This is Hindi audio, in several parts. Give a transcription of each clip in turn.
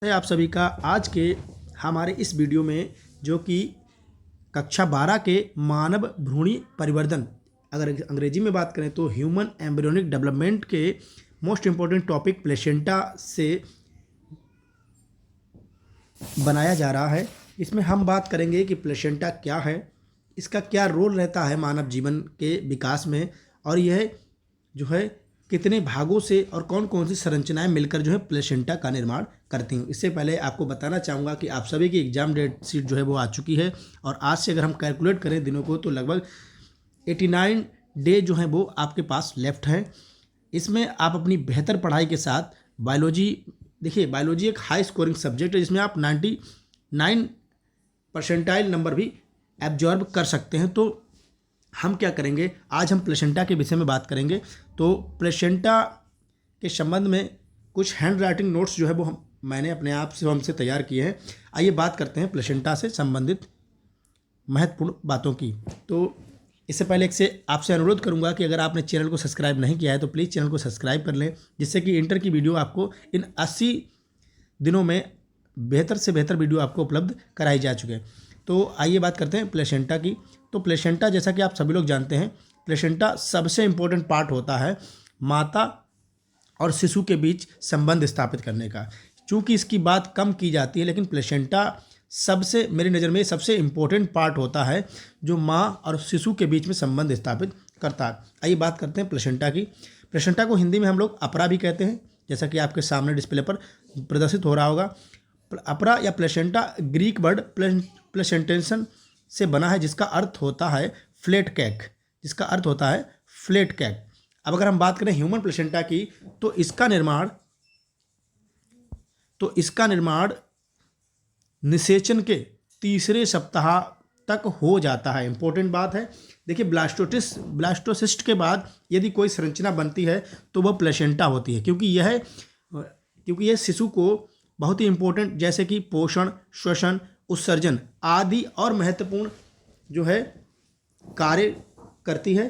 है आप सभी का आज के हमारे इस वीडियो में, जो कि कक्षा 12 के मानव भ्रूणी परिवर्धन, अगर अंग्रेजी में बात करें तो ह्यूमन एम्ब्रियोनिक डेवलपमेंट के मोस्ट इम्पोर्टेंट टॉपिक प्लेसेंटा से बनाया जा रहा है। इसमें हम बात करेंगे कि प्लेसेंटा क्या है, इसका क्या रोल रहता है मानव जीवन के विकास में, और यह जो है कितने भागों से और कौन कौन सी संरचनाएं मिलकर जो है प्लेसेंटा का निर्माण करती हैं। इससे पहले आपको बताना चाहूँगा कि आप सभी की एग्जाम डेट शीट जो है वो आ चुकी है, और आज से अगर हम कैलकुलेट करें दिनों को तो लगभग 89 डे जो है वो आपके पास लेफ्ट है। इसमें आप अपनी बेहतर पढ़ाई के साथ बायोलॉजी, देखिए बायोलॉजी एक हाई स्कोरिंग सब्जेक्ट है जिसमें आप 99 परसेंटाइल नंबर भी एब्जॉर्ब कर सकते हैं। तो हम क्या करेंगे, आज हम प्लेसेंटा के विषय में बात करेंगे। तो प्लेसेंटा के संबंध में कुछ हैंड राइटिंग नोट्स जो है वो मैंने अपने आप से हमसे तैयार किए हैं। आइए बात करते हैं प्लेसेंटा से संबंधित महत्वपूर्ण बातों की। तो इससे पहले एक से आपसे अनुरोध करूंगा कि अगर आपने चैनल को सब्सक्राइब नहीं किया है तो प्लीज़ चैनल को सब्सक्राइब कर लें, जिससे कि इंटर की वीडियो आपको इन 80 दिनों में बेहतर से बेहतर वीडियो आपको उपलब्ध कराई जा चुके हैं। तो आइए बात करते हैं प्लेसेंटा की। तो प्लेसेंटा, जैसा कि आप सभी लोग जानते हैं, प्लेसेंटा सबसे इम्पोर्टेंट पार्ट होता है माता और शिशु के बीच संबंध स्थापित करने का। चूँकि इसकी बात कम की जाती है, लेकिन प्लेसेंटा सबसे, मेरी नज़र में सबसे इम्पोर्टेंट पार्ट होता है जो माँ और शिशु के बीच में संबंध स्थापित करता है। आइए बात करते हैं प्लेसेंटा की। प्लेसेंटा को हिंदी में हम लोग अपरा भी कहते हैं, जैसा कि आपके सामने डिस्प्ले पर प्रदर्शित हो रहा होगा। अपरा या प्लेसेंटा ग्रीक वर्ड प्लेसेंटेशन से बना है, जिसका अर्थ होता है फ्लैट केक, जिसका अर्थ होता है फ्लैट केक। अब अगर हम बात करें ह्यूमन प्लेसेंटा की, तो इसका निर्माण निषेचन के तीसरे सप्ताह तक हो जाता है। इंपॉर्टेंट बात है, देखिए ब्लास्टोसिस्ट के बाद यदि कोई संरचना बनती है तो वह प्लेसेंटा होती है, क्योंकि यह शिशु को बहुत ही इंपॉर्टेंट, जैसे कि पोषण, श्वसन, उत्सर्जन आदि और महत्वपूर्ण जो है कार्य करती है।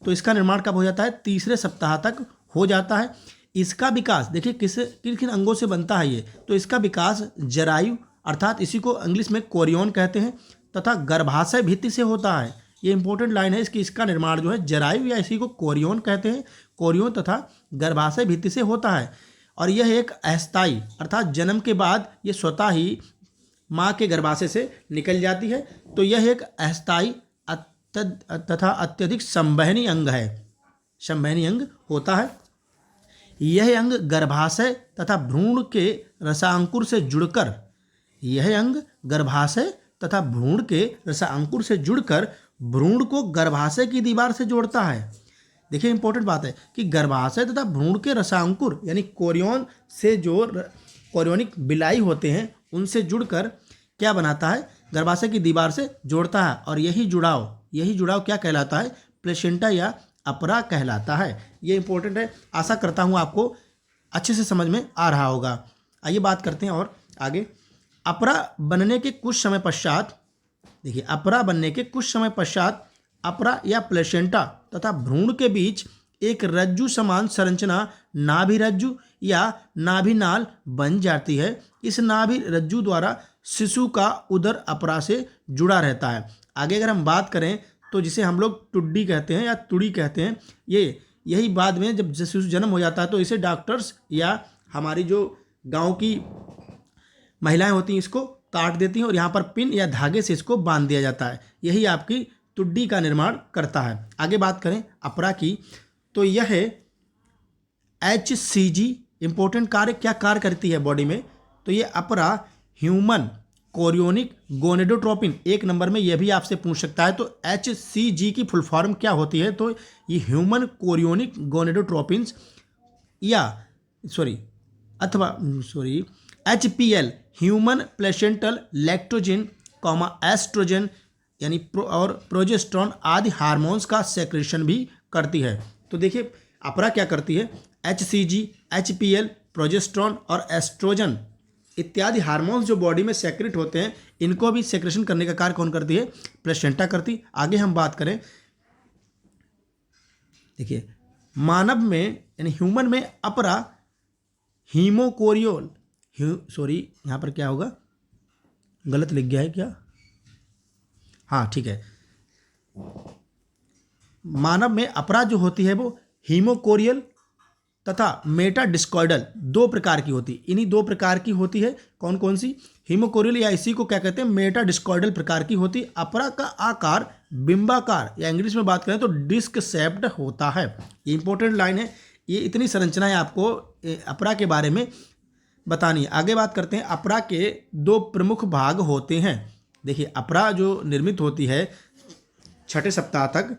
तो इसका निर्माण कब हो जाता है? तीसरे सप्ताह तक हो जाता है। इसका विकास देखिए किन किन अंगों से बनता है ये, तो इसका विकास जरायु, अर्थात इसी को इंग्लिश में कोरियन कहते हैं, तथा गर्भाशय भित्ति से होता है। ये इंपॉर्टेंट लाइन है इसका निर्माण जो है जरायु या इसी को कोरियन कहते हैं, कोरियन तथा गर्भाशय भित्ति से होता है। और यह एक अस्थायी, अर्थात जन्म के बाद ये स्वतः ही माँ के गर्भाशय से निकल जाती है। तो यह एक अस्थायी तथा अत्यधिक संवहनी अंग है, संवहनी अंग होता है। यह अंग गर्भाशय तथा भ्रूण के रसांकुर से जुड़कर भ्रूण को गर्भाशय की दीवार से जोड़ता है। देखिए इंपॉर्टेंट बात है कि गर्भाशय तथा भ्रूण के रसांकुर यानी कोरियन से जो कोरियोनिक बिलाई होते हैं उनसे जुड़कर क्या बनाता है? गर्भाशय की दीवार से जोड़ता है। और यही जुड़ाव क्या कहलाता है? प्लेसेंटा या अपरा कहलाता है। ये इंपॉर्टेंट है, आशा करता हूँ आपको अच्छे से समझ में आ रहा होगा। आइए बात करते हैं और आगे। अपरा बनने के कुछ समय पश्चात अपरा या प्लेसेंटा तथा भ्रूण के बीच एक रज्जु समान संरचना नाभि रज्जु या नाभिनाल बन जाती है। इस नाभि रज्जु द्वारा शिशु का उदर अपरा से जुड़ा रहता है। आगे अगर हम बात करें तो जिसे हम लोग टुड्डी कहते हैं या तुड़ी कहते हैं, यही बाद में जब शिशु जन्म हो जाता है तो इसे डॉक्टर्स या हमारी जो गांव की महिलाएं होती हैं इसको काट देती हैं और यहाँ पर पिन या धागे से इसको बांध दिया जाता है। यही आपकी टुड्डी का निर्माण करता है। आगे बात करें अपरा की, तो यह HCG इंपॉर्टेंट क्या कार्य करती है बॉडी में? तो ये अपरा ह्यूमन कोरियोनिक गोनेडोट्रोपिन, एक नंबर में यह भी आपसे पूछ सकता है। तो HCG की फुल फॉर्म क्या होती है? तो ये human chorionic gonadotropin HPL human placental lactogen, estrogen यानी और प्रोजेस्टेरोन आदि हार्मोन्स का सेक्रेशन भी करती है। तो देखिए अपरा क्या करती है? HCG, HPL, प्रोजेस्टेरोन और एस्ट्रोजन इत्यादि हार्मोन्स जो बॉडी में सेक्रेट होते हैं, इनको भी सेक्रेशन करने का कार्य कौन करती है? प्लेसेंटा करती। आगे हम बात करें, देखिए मानव में यानी ह्यूमन में अपरा हीमोकोरियल सॉरी, यहाँ पर क्या होगा, गलत लिख गया है क्या, हाँ ठीक है। मानव में अपरा जो होती है वो हीमोकोरियल तथा मेटाडिस्कॉइडल दो प्रकार की होती है। इन्हीं दो प्रकार की होती है। कौन कौन सी? हीमोकोरियल या इसी को क्या कहते हैं, मेटाडिस्कॉइडल प्रकार की होती है। अपरा का आकार बिंबाकार या इंग्लिश में बात करें तो डिस्क शेप्ड होता है। ये इंपॉर्टेंट लाइन है। ये इतनी संरचनाएं आपको अपरा के बारे में बतानी है। आगे बात करते हैं। अपरा के दो प्रमुख भाग होते हैं। देखिए, अपरा जो निर्मित होती है छठे सप्ताह तक,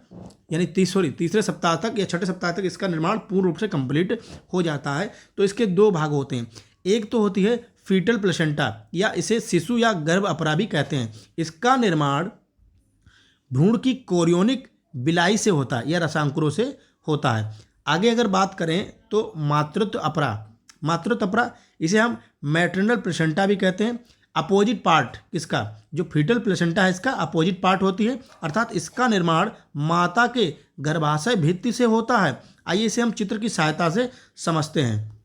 यानी तीसरे सप्ताह तक या छठे सप्ताह तक इसका निर्माण पूर्ण रूप से कंप्लीट हो जाता है। तो इसके दो भाग होते हैं। एक तो होती है फीटल प्लेसेंटा या इसे शिशु या गर्भ अपरा भी कहते हैं। इसका निर्माण भ्रूण की कोरियोनिक बिलाई से होता है या रसांकुरों से होता है। आगे अगर बात करें तो मातृत्व अपरा इसे हम मैटरनल प्लेसेंटा भी कहते हैं। अपोजिट पार्ट किसका, जो फीटल प्लेसेंटा है इसका अपोजिट पार्ट होती है, अर्थात इसका निर्माण माता के गर्भाशय भित्ति से होता है। आइए इसे हम चित्र की सहायता से समझते हैं।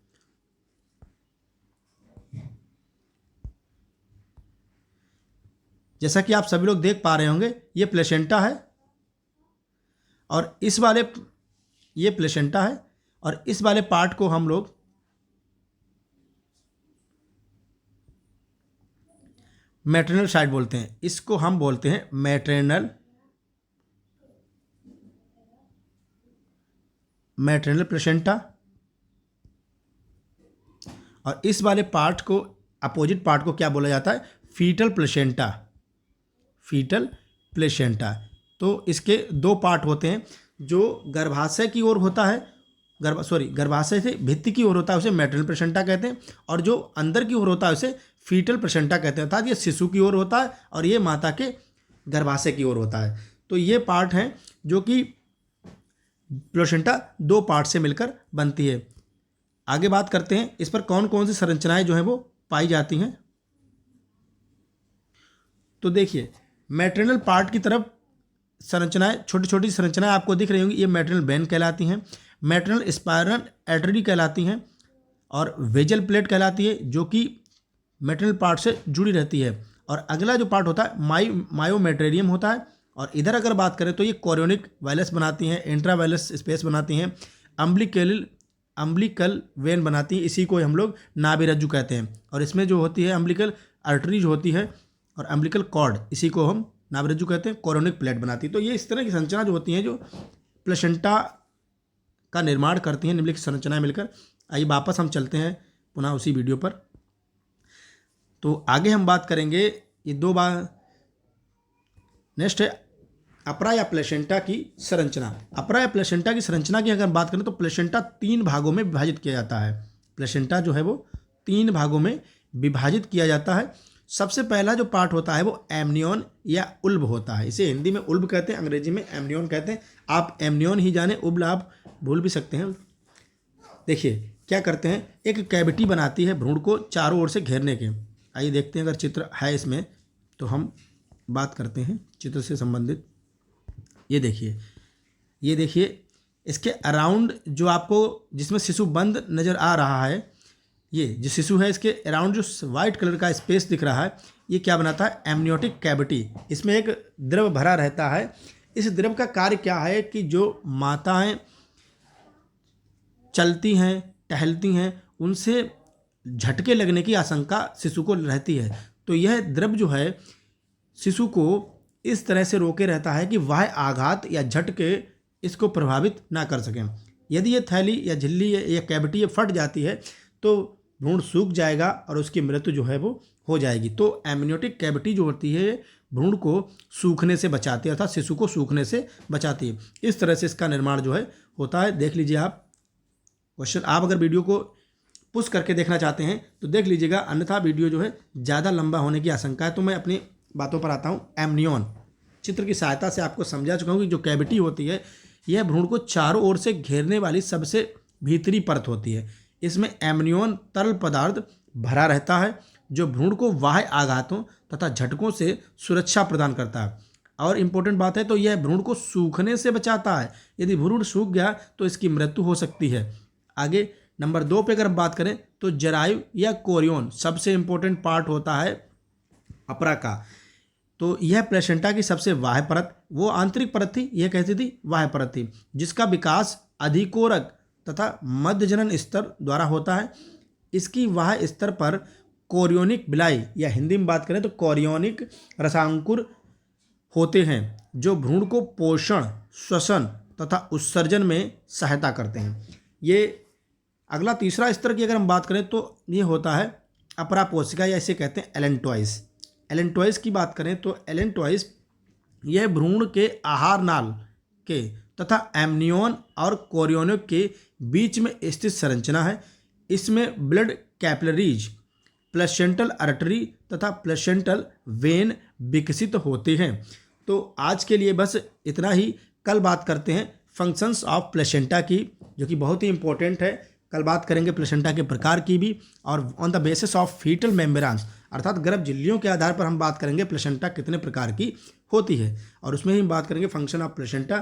जैसा कि आप सभी लोग देख पा रहे होंगे, ये प्लेसेंटा है और ये प्लेसेंटा है और इस वाले पार्ट को हम लोग मैटरनल साइड बोलते हैं। इसको हम बोलते हैं मैटरनल प्लेसेंटा और इस वाले पार्ट को, अपोजिट पार्ट को क्या बोला जाता है, फीटल प्लेसेंटा। तो इसके दो पार्ट होते हैं। जो गर्भाशय की ओर होता है, गर्भाशय से भित्ति की ओर होता है उसे मैटरनल प्लेसेंटा कहते हैं, और जो अंदर की ओर होता है उसे फीटल प्लेसेंटा कहते हैं। अर्थात ये शिशु की ओर होता है और ये माता के गर्भाशय की ओर होता है। तो ये पार्ट हैं जो कि प्लेसेंटा दो पार्ट से मिलकर बनती है। आगे बात करते हैं इस पर कौन कौन सी संरचनाएं जो हैं वो पाई जाती हैं। तो देखिए, मैटरनल पार्ट की तरफ संरचनाएं, छोटी छोटी संरचनाएं आपको दिख रही होंगी। ये मैटरनल वेन कहलाती हैं, मैटरनल स्पायरल आर्टरी कहलाती हैं और वेजल प्लेट कहलाती है, जो कि मैटरनल पार्ट से जुड़ी रहती है। और अगला जो पार्ट होता है मायोमेटेरियम होता है। और इधर अगर बात करें तो ये कोरियोनिक वायलस बनाती हैं, इंट्रावायलस स्पेस बनाती हैं, अम्बिलिकल वेन बनाती है, इसी को हम लोग नाभि रज्जु कहते हैं। और इसमें जो होती है अम्बिलिकल आर्टरी जो होती है और अम्बिलिकल कॉर्ड, इसी को हम नाभि रज्जु कहते हैं, कोरियोनिक प्लेट बनाती है। तो ये इस तरह की संरचना जो होती हैं जो प्लेसेंटा का निर्माण करती हैं, निम्नलिखित संरचनाएं मिलकर। आइए वापस हम चलते हैं पुनः उसी वीडियो पर। तो आगे हम बात करेंगे ये दो बार। नेक्स्ट है अपरा या प्लेसेंटा की संरचना। अपरा या प्लेसेंटा की संरचना की अगर बात करें तो प्लेसेंटा 3 भागों में विभाजित किया जाता है। प्लेसेंटा जो है वो 3 भागों में विभाजित किया जाता है। सबसे पहला जो पार्ट होता है वो एमनियन या उल्ब होता है। इसे हिंदी में उल्ब कहते हैं, अंग्रेजी में एमनियन कहते हैं। आप एमनियन ही जाने, उल्ब आप भूल भी सकते हैं। देखिए क्या करते हैं, एक कैविटी बनाती है भ्रूण को चारों ओर से घेरने के। आइए देखते हैं, अगर चित्र है इसमें तो हम बात करते हैं चित्र से संबंधित। ये देखिए इसके अराउंड जो आपको, जिसमें शिशु बंद नज़र आ रहा है, ये जो शिशु है इसके अराउंड जो वाइट कलर का स्पेस दिख रहा है, ये क्या बनाता है, एमनियोटिक कैविटी। इसमें एक द्रव भरा रहता है। इस द्रव का कार्य क्या है कि जो माताएं चलती हैं, टहलती हैं, उनसे झटके लगने की आशंका शिशु को रहती है। तो यह द्रव जो है शिशु को इस तरह से रोके रहता है कि वह आघात या झटके इसको प्रभावित ना कर सकें। यदि ये थैली या झिल्ली या कैविटी ये फट जाती है तो भ्रूण सूख जाएगा और उसकी मृत्यु जो है वो हो जाएगी। तो एमनियोटिक कैविटी जो होती है भ्रूण को सूखने से बचाती है, अर्थात शिशु को सूखने से बचाती है। इस तरह से इसका निर्माण जो है होता है। देख लीजिए आप क्वेश्चन। आप अगर वीडियो को पुश करके देखना चाहते हैं तो देख लीजिएगा, अन्यथा वीडियो जो है ज़्यादा लंबा होने की आशंका है। तो मैं अपनी बातों पर आता हूँ। एमनियन चित्र की सहायता से आपको समझा चुका हूँ कि जो कैविटी होती है यह भ्रूण को चारों ओर से घेरने वाली सबसे भीतरी परत होती है। इसमें एमनियन तरल पदार्थ भरा रहता है जो भ्रूण को बाह्य आघातों तथा झटकों से सुरक्षा प्रदान करता है। और इम्पोर्टेंट बात है, तो यह भ्रूण को सूखने से बचाता है। यदि भ्रूण सूख गया तो इसकी मृत्यु हो सकती है। आगे नंबर 2 पे अगर हम बात करें तो जरायु या कोरियन सबसे इम्पोर्टेंट पार्ट होता है अपरा का। तो यह प्लेसेंटा की सबसे बाह्य परत, वो आंतरिक परत थी, यह कहती थी बाह्य परत थी, जिसका विकास अधिकोरक तथा मध्य जनन स्तर द्वारा होता है। इसकी बाह्य स्तर पर कोरियोनिक बिलाई या हिंदी में बात करें तो कोरियोनिक रसांकुर होते हैं, जो भ्रूण को पोषण, श्वसन तथा उत्सर्जन में सहायता करते हैं। ये अगला तीसरा स्तर की अगर हम बात करें तो ये होता है अपरा कोशिका या इसे कहते हैं एलेंटॉइस। एलेंटॉइस की बात करें तो एलेंटॉइस यह भ्रूण के आहार नाल के तथा एमनियोन और कोरियोनिक के बीच में स्थित संरचना है। इसमें ब्लड कैपिलरीज, प्लेसेंटल आर्टरी तथा प्लेसेंटल वेन विकसित होते हैं। तो आज के लिए बस इतना ही। कल बात करते हैं फंक्शंस ऑफ प्लेसेंटा की, जो कि बहुत ही इंपॉर्टेंट है। कल बात करेंगे प्लेसेंटा के प्रकार की भी, और on the basis of fetal membranes अर्थात गर्भ झिल्लियों के आधार पर हम बात करेंगे प्लेसेंटा कितने प्रकार की होती है, और उसमें ही हम बात करेंगे फंक्शन ऑफ प्लेसेंटा।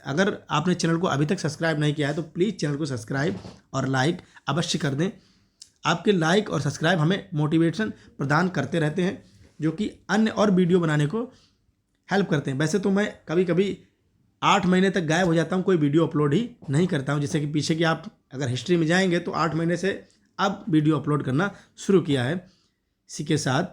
अगर आपने चैनल को अभी तक सब्सक्राइब नहीं किया है तो प्लीज़ चैनल को सब्सक्राइब और लाइक अवश्य कर दें। आपके लाइक और सब्सक्राइब हमें मोटिवेशन प्रदान करते रहते हैं, जो कि अन्य और वीडियो बनाने को हेल्प करते हैं। वैसे तो मैं कभी कभी 8 महीने तक गायब हो जाता हूँ, कोई वीडियो अपलोड ही नहीं करता हूँ। जैसे कि पीछे की आप अगर हिस्ट्री में जाएंगे तो 8 महीने से अब वीडियो अपलोड करना शुरू किया है। इसी के साथ